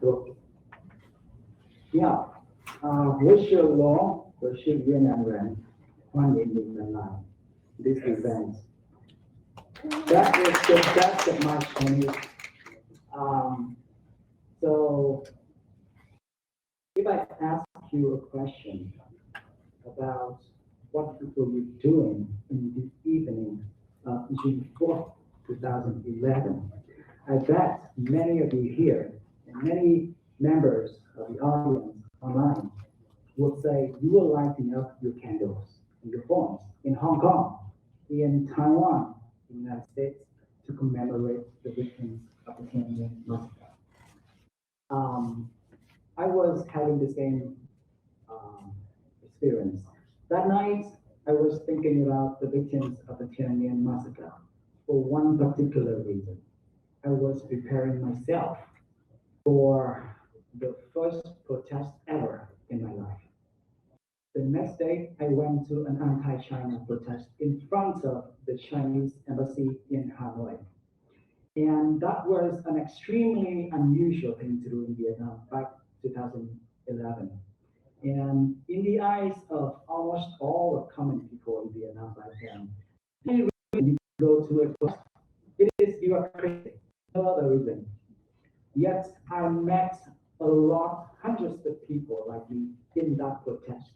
我是龙，我是越南人，欢迎你们来 this event. That is the best of my Chinese. So, if I ask you a question about what will you doing in this evening of June 4th, 2011, I bet many of you here and many members of the audience online will say you will lighting up your candles and your phones in Hong Kong, in Taiwan, in the United States, to commemorate the victims of the Tiananmen massacre. I was having the same experience. That night, I was thinking about the victims of the Tiananmen massacre for one particular reason. I was preparing myself for the first protest ever in my life. The next day, I went to an anti-China protest in front of the Chinese embassy in Hanoi. And that was an extremely unusual thing to do in Vietnam back 2011. And in the eyes of almost all the common people in Vietnam back then, the reason you go to a protest, it is you are crazy, no other reason. Yet I met a lot, hundreds of people like me in that protest.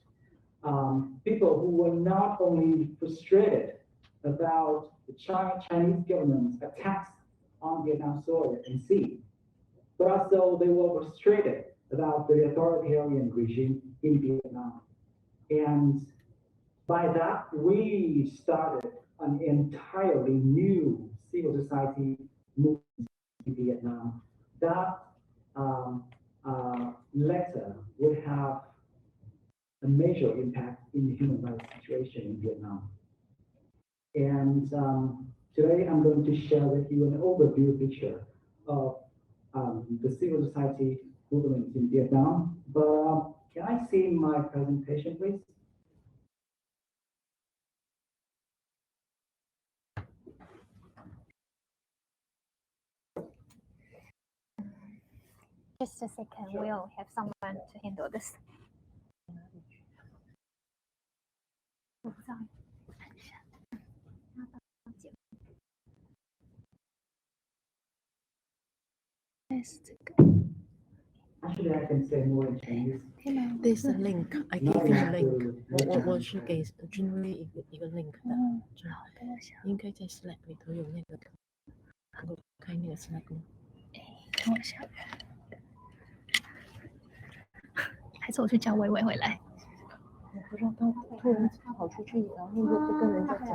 People who were not only frustrated about the Chinese government's attacks on Vietnam soil and sea, but also they were frustrated about the authoritarian regime in Vietnam. And by that, we started an entirely new civil society movement in Vietnam. That letter would have a major impact in the human rights situation in Vietnam. And today I'm going to share with you an overview picture of the civil society movement in Vietnam. But can I see my presentation, please? Just a second, we'll have someone to handle this. Oh, sorry. Actually, I can say more in Chinese. There's a link. I gave you a link. 我是给君威一个 link 的，应该在 Slack 里头有那个，能够开那个 Slack 吗？等我一下，还是我去叫微微回来？我不知道他突然跑出去，然后又不跟人家讲。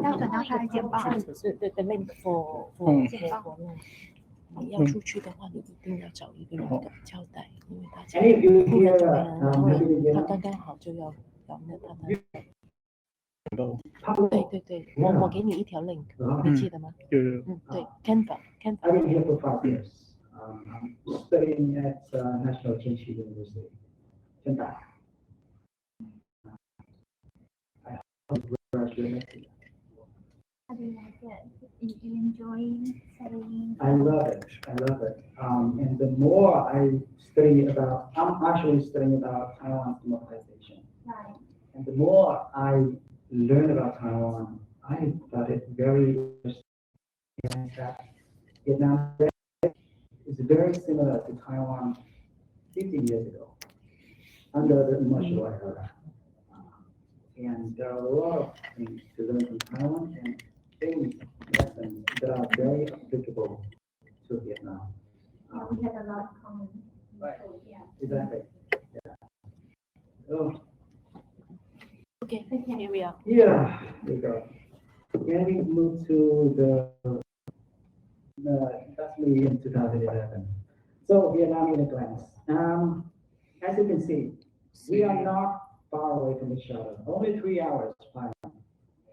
要等到他来简报。是对 the link for 简报。你要出去的话，你一定要找一个人交代，因为大家突然就没人，然后他刚刚好就要那他的。对，我给你一条 link， 你记得吗？对 ，Canva。I've been here for 5 years. I'm studying at National Chiu University. Khumta. I hope to graduate. How do you like it? You enjoying studying? I love it. And the more I study about, I'm actually studying about Taiwan's democratization. Right. And the more I learn about Taiwan, I thought it very interesting. And that Vietnam is very similar to Taiwan 50 years ago, under the martial era. And there are a lot of things to learn from Taiwan and lessons that are very applicable to Vietnam. We have a lot of common. Right. Yeah. Exactly. Yeah. Oh. Okay, here we are. Yeah, there you go. Can we move to that's me in 2011. So Vietnam in a glance. As you can see, we are not far away from each other. Only 3 hours flying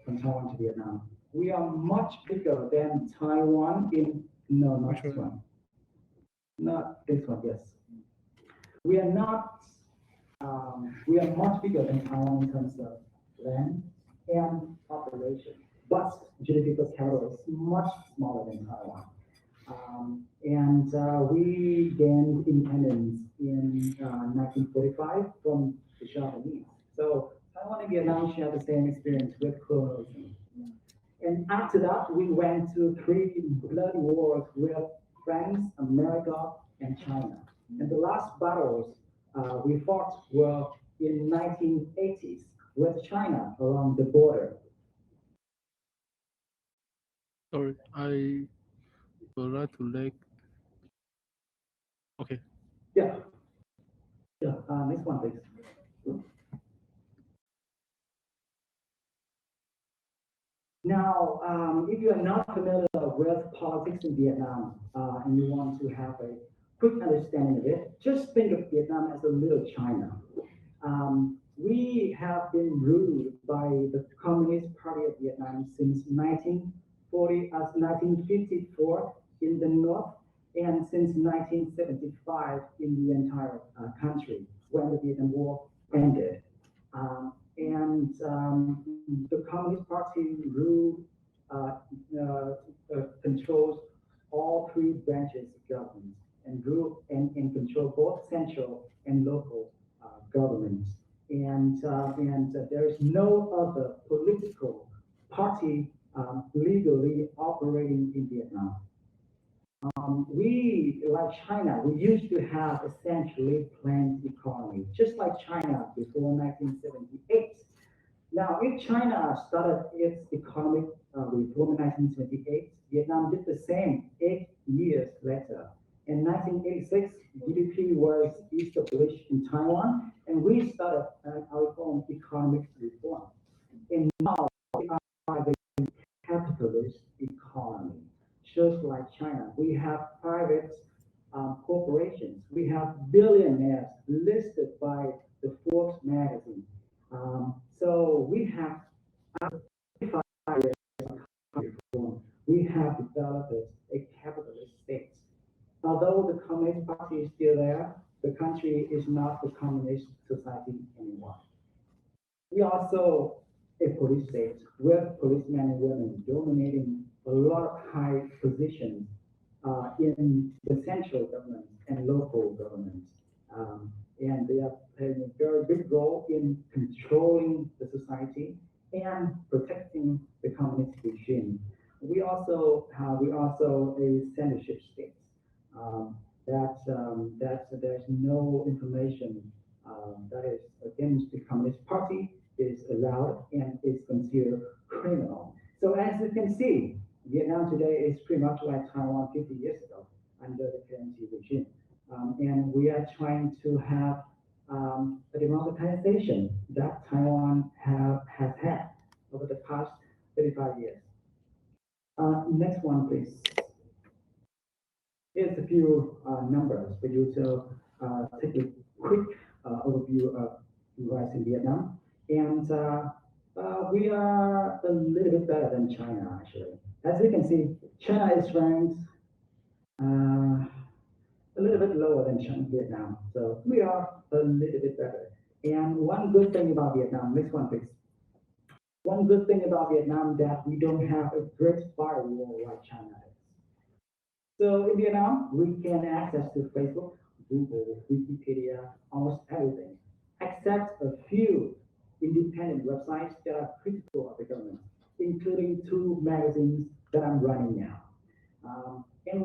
from Taiwan to Vietnam. We are much bigger than Taiwan not this one. Not this one, yes. We are much bigger than Taiwan in terms of land and population. But GDP per capita is much smaller than Taiwan. And we gained independence in 1945 from the Japanese. So Taiwan and Vietnam share the same experience with colonialism. And after that, we went to 3 bloody wars with France, America, and China. And the last battles we fought were in 1980s with China along the border. Sorry, I would like to like. Okay. Yeah. Yeah. Next one, please. Now, if you are not familiar with politics in Vietnam and you want to have a quick understanding of it, just think of Vietnam as a little China. We have been ruled by the Communist Party of Vietnam since 1954 in the north and since 1975 in the entire country when the Vietnam War ended. The Communist Party controls all 3 branches of government and control both central and local governments. And there is no other political party legally operating in Vietnam. We, like China, we used to have a centrally planned economy, just like China before 1978. Now, if China started its economic reform in 1978, Vietnam did the same 8 years later. In 1986, GDP was established in Taiwan, and we started our own economic reform. And now we are the capitalist economy. Just like China, we have private corporations. We have billionaires listed by the Forbes magazine. So we have, after 5 years of reform, we have developed a capitalist state. Although the Communist Party is still there, the country is not the communist society anymore. We also a police state with policemen and women dominating a lot of high positions in the central government and local government. And they are playing a very big role in controlling the society and protecting the communist regime. We also a censorship state. That there's no information that is against the Communist Party is allowed and is considered criminal. So as you can see, Vietnam today is pretty much like Taiwan 50 years ago under the KMT regime. And we are trying to have a democratization that Taiwan has had over the past 35 years. Next one, please. Here's a few numbers for you to take a quick overview of rights in Vietnam. And we are a little bit better than China, actually. As you can see, China is ranked a little bit lower than Vietnam. So we are a little bit better. And one good thing about Vietnam, next one, please. One good thing about Vietnam that we don't have a great firewall like China is. So in Vietnam, we can access to Facebook, Google, Wikipedia, almost everything, except a few independent websites that are critical of the government, including 2 magazines that I'm running now. And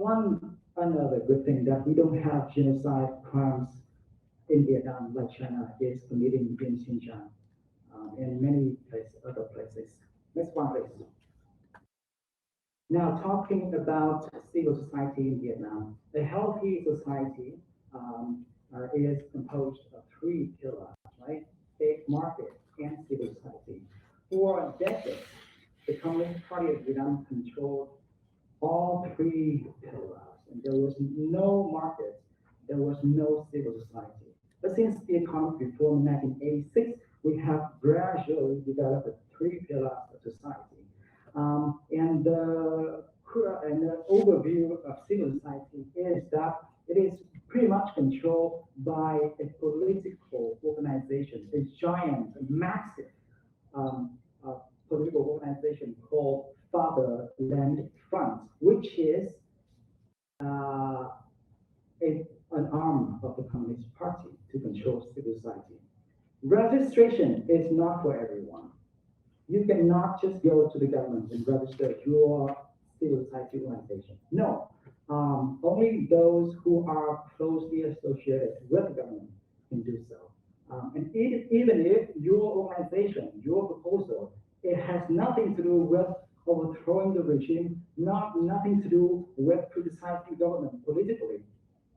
another good thing that we don't have genocide crimes in Vietnam like China is committing in Xinjiang and many other places. Next one, please. Now, talking about civil society in Vietnam, a healthy society is composed of 3 pillars, right? State, market, and civil society. For decades, the Communist Party of Vietnam controlled all 3 pillars, and there was no market, there was no civil society. But since the economic reform in 1986, we have gradually developed 3 pillars of society. And the overview of civil society is that it is pretty much controlled by a political organization, a giant, massive political organization called Fatherland Front, which is an arm of the Communist Party to control civil society. Registration is not for everyone. You cannot just go to the government and register your civil society organization. No, only those who are closely associated with the government can do so. And even if your organization, your proposal, it has nothing to do with overthrowing the regime, nothing to do with criticizing government politically,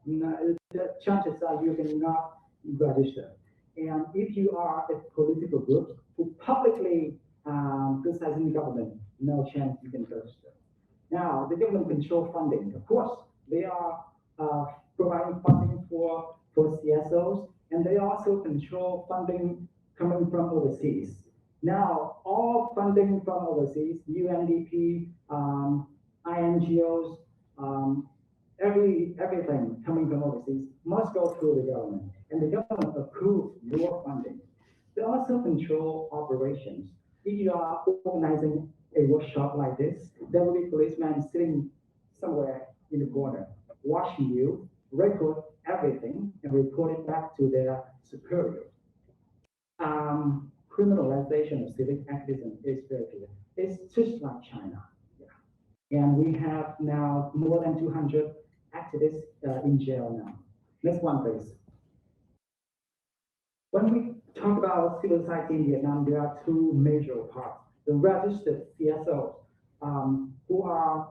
the chances are you cannot register. And if you are a political group who publicly criticizing the government, no chance you can register. Now, the government control funding. Of course, they are providing funding for CSOs, and they also control funding coming from overseas. Now, all funding from overseas, UNDP, INGOs, everything coming from overseas must go through the government, and the government approves your funding. They also control operations. If you are organizing a workshop like this, there will be policemen sitting somewhere in the corner, watching you, record everything, and report it back to their superior. Criminalization of civic activism is very clear. It's just like China. Yeah. And we have now more than 200 activists in jail now. Next one, please. When we talk about civil society in Vietnam, there are two major parts. The registered CSOs, who are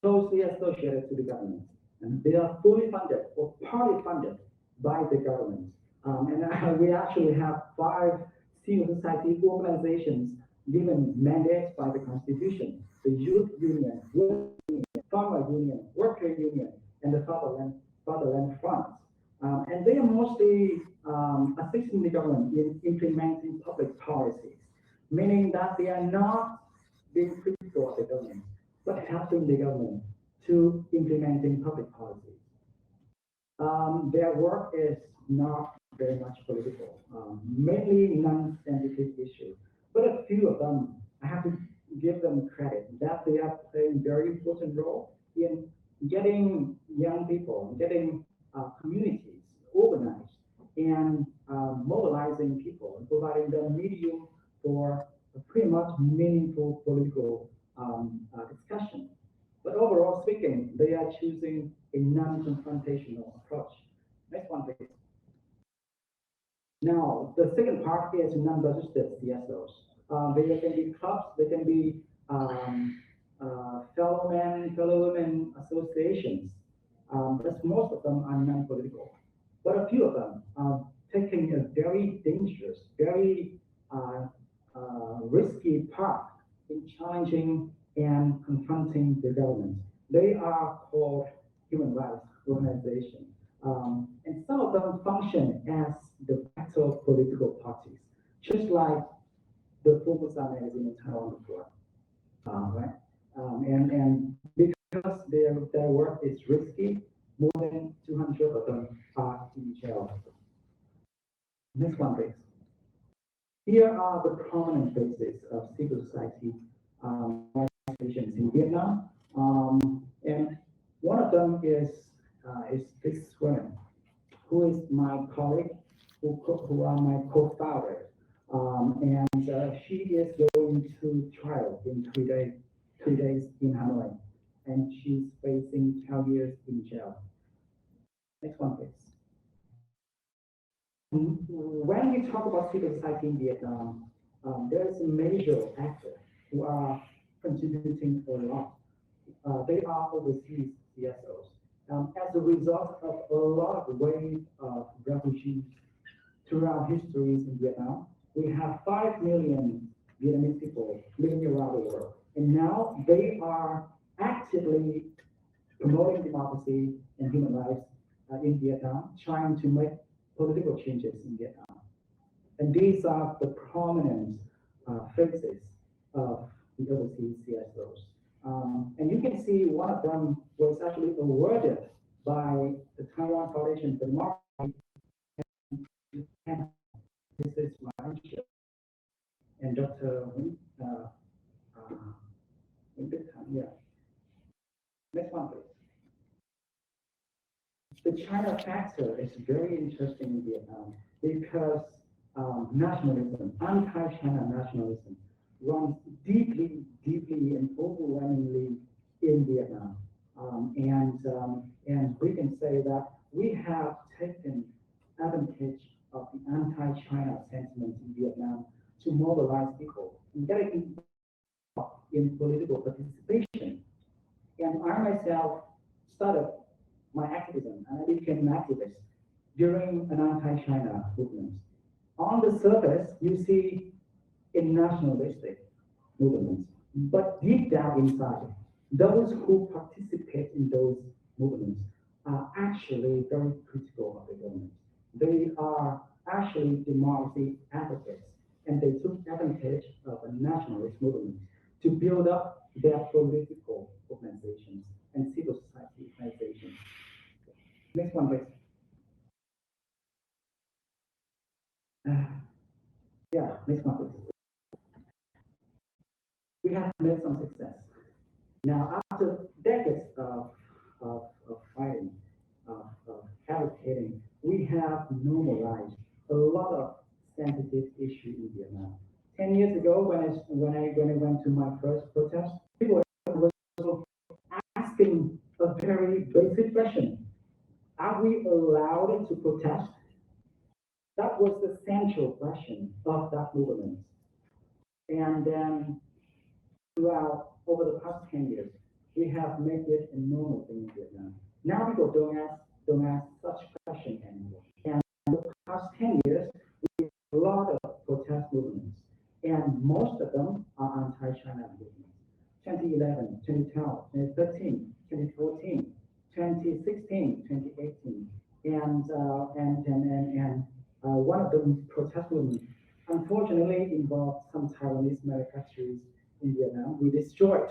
closely associated to the government, and they are fully funded or partly funded by the government. And we actually have 5 civil society organizations given mandates by the Constitution: the Youth Union, Farmer Union, Worker Union, and the Fatherland Front. And they are mostly assisting the government in implementing public policies, meaning that they are not being critical of the government, but helping the government to implementing public policies. Their work is not very much political, mainly non-sensitive issues. But a few of them, I have to give them credit that they are playing a very important role in getting young people, getting communities organized, and mobilizing people and providing them medium for a pretty much meaningful political discussion. But overall speaking, they are choosing a non-confrontational approach. Next one, please. Now, the second part is non-registered CSOs. They can be clubs, they can be fellow women associations, but most of them are non-political. But a few of them are taking a very dangerous, very risky path in challenging and confronting the government. They are called human rights organizations. And some of them function as de facto political parties, just like the Khumta magazine in Taiwan before, right? And because their work is risky, more than 200 of them are in jail. Next one, please. Here are the prominent faces of civil society organizations in Vietnam, and one of them is this woman, who is my colleague, who are my co-founders, and she is going to trial in 3 days in Hanoi, and she's facing 12 years in jail. Next one, please. When we talk about civil society in Vietnam, there is a major actor who are contributing a lot. They are overseas CSOs. As a result of a lot of waves of refugees throughout histories in Vietnam, we have 5 million Vietnamese people living around the world. And now they are actively promoting democracy and human rights in Vietnam, trying to make political changes in Vietnam. And these are the prominent faces of the overseas CSOs. And you can see one of them was actually awarded by the Taiwan Foundation for Democracy. And this is my teacher and Dr. Yeah. Next one, please. The China factor is very interesting in Vietnam because nationalism, anti-China nationalism, runs deeply and overwhelmingly in Vietnam. And we can say that we have taken advantage of the anti-China sentiment in Vietnam to mobilize people and get involved in political participation. And I myself started my activism and I became an activist during an anti-China movement. On the surface, you see a nationalistic movement, but deep down inside, those who participate in those movements are actually very critical of the government. They are actually democracy advocates, and they took advantage of a nationalist movement to build up their political organizations and civil society organizations. Next one, please. Next one, please. We have made some success. Now, after decades of fighting, of advocating, we have normalized a lot of sensitive issues in Vietnam. 10 years ago, when I went to my first protest, people were asking a very basic question: are we allowed to protest? That was the central question of that movement. And then throughout over the past 10 years, we have made it a normal thing in Vietnam. Now people don't ask such questions anymore. And in the past 10 years, we have a lot of protest movements, and most of them are anti-China movements. 2011, 2012, 2013, 2014, 2016, 2018, and one of the protest movements unfortunately involved some Taiwanese manufacturers in Vietnam. We destroyed,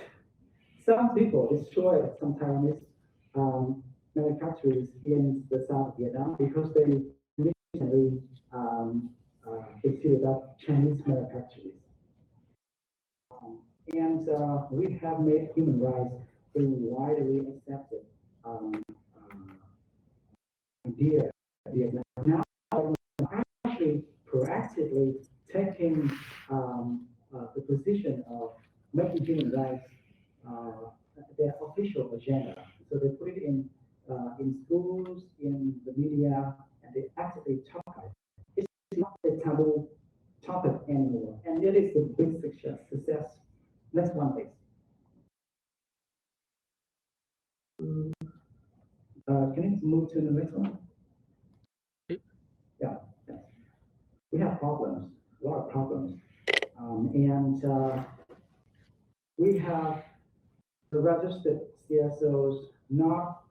some people destroyed some Taiwanese manufacturers in the south of Vietnam because they recently considered that Chinese manufacturers. And we have made human rights a widely accepted idea in Vietnam. Now we're actually proactively taking the position of making human rights their official agenda. So they put it in schools, in the media, and they actively talk about it. It's not a taboo topic anymore, and it is a big success. Next one, please. Can you move to the next one? Yeah. We have problems, a lot of problems, and we have the registered CSOs not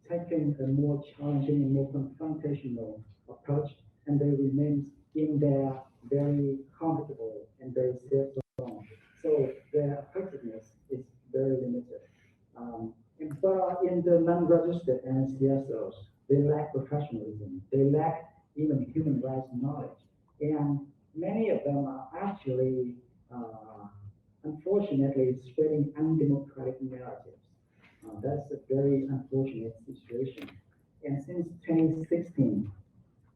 taking a more challenging and more confrontational approach, and they remain in their very comfortable and very safe zone. So their effectiveness is very limited. But in the non-registered NCSOs, they lack professionalism. They lack even human rights knowledge. And many of them are actually, unfortunately, spreading undemocratic narratives. That's a very unfortunate situation. And since 2016,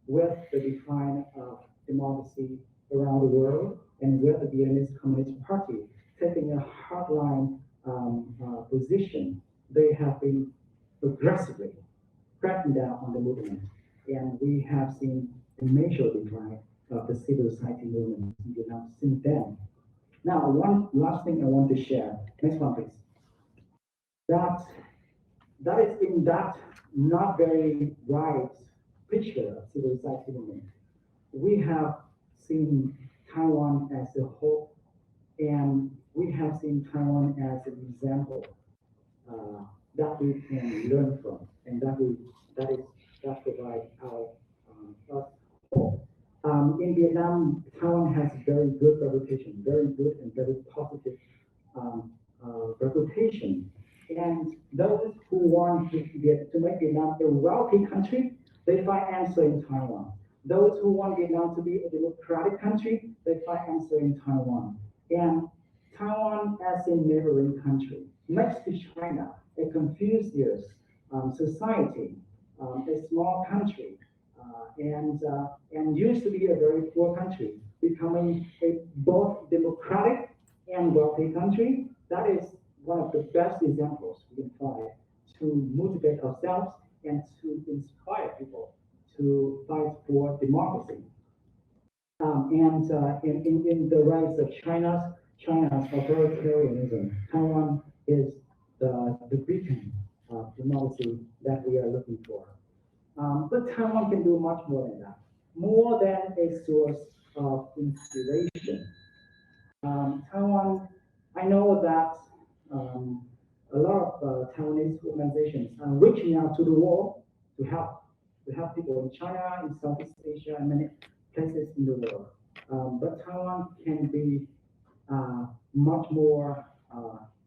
with the decline of democracy around the world, and with the Vietnamese Communist Party taking a hardline position, they have been aggressively cracking down on the movement. And we have seen a major decline of the civil society movement in Vietnam since then. Now, one last thing I want to share. Next one, please. That is in that not very bright picture of civil society movement. We have seen Taiwan as a hope, and we have seen Taiwan as an example that we can learn from, and that provides our hope. In Vietnam, Taiwan has a very good reputation, very good and very positive reputation. And those who want to make Vietnam a wealthy country, they find answer in Taiwan. Those who want Vietnam to be a democratic country, they find answer in Taiwan. And Taiwan as a neighboring country, next to China, a Confucius society, a small country, and used to be a very poor country, becoming a both democratic and wealthy country. That is one of the best examples we can find to motivate ourselves and to inspire people to fight for democracy. In the rise of China's authoritarianism, Taiwan is the beacon of democracy that we are looking for. But Taiwan can do much more than that, more than a source of inspiration. Taiwan, I know that a lot of Taiwanese organizations are reaching out to the world to help people in China, in Southeast Asia, and many places in the world. But Taiwan can be much more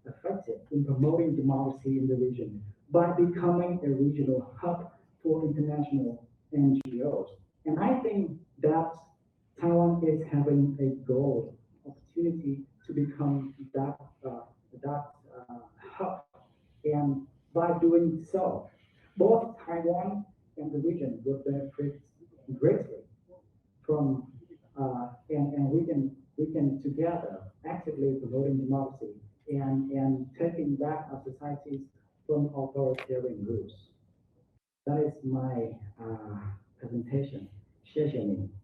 effective in promoting democracy in the region by becoming a regional hub for international NGOs. And I think that Taiwan is having a gold opportunity to become that hub. And by doing so, both Taiwan and the region will benefit greatly from, and we can together actively promoting democracy and taking back our societies from authoritarian rules. That is my presentation. 谢谢你。